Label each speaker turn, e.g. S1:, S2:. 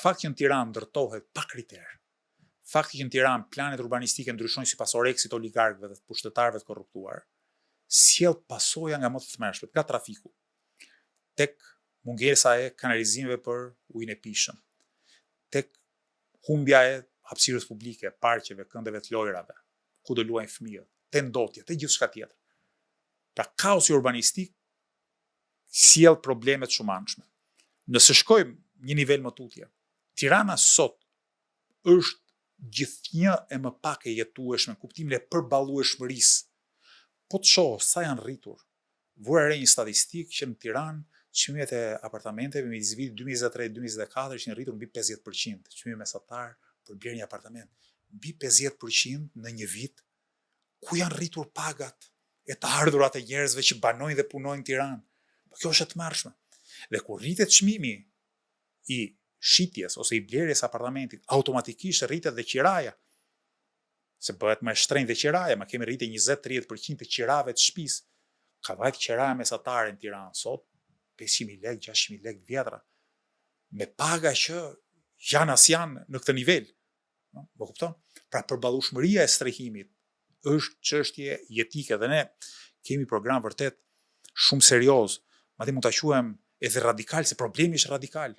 S1: Fakti që në Tiranë ndërtohet pa kriter. Fakti që në Tiranë planet urbanistike ndryshojnë sipas oreksit oligarkëve dhe të pushtetarëve të korruptuar, sjell pasoja nga më të tmerrshme, nga trafiku, tek mungesa e kanalizimeve për ujin e pishëm, tek humbja e hapësirës publike, parqeve, këndeve të lojrave, ku do luajnë fëmijët, te ndotja, te gjithçka tjetër. Pra kaosi urbanistik sjell probleme të shumanshme. Nëse shkojmë një nivel më tutje, Tirana sot është gjithnjë e më pak e jetueshme, kuptimin e përballueshmërisë. Po të shohë sa janë rritur, vura re një statistikë që në Tiranë çmimet e apartamenteve midis vitit 2023-2024 ishin rritur mbi 50%, çmimi mesatar për blerje një apartament, mbi 50% në një vit, ku janë rritur pagat e të ardhurat e njerëzve që banojnë dhe punojnë në Tiranë. Po kjo është e tmerrshme. Dhe kur rritet çmimi i shitjes ose i blerjes apartamentit, automatikisht rritet dhe qiraja. Se bëhet më e shtrenjtë dhe qiraja, ma kemi rritje 20-30% të qirave të shtëpisë. Ka vajt qiraja mesatare në Tiranë sot 500.000 lekë, 600.000 lekë vjetra, me paga që janë as janë në këtë nivel. Më kupton? Pra përballueshmëria e strehimit është çështje jetike dhe ne kemi program vërtet shumë serioz, madje mund ta quajmë edhe radikal, se problemi është radikal.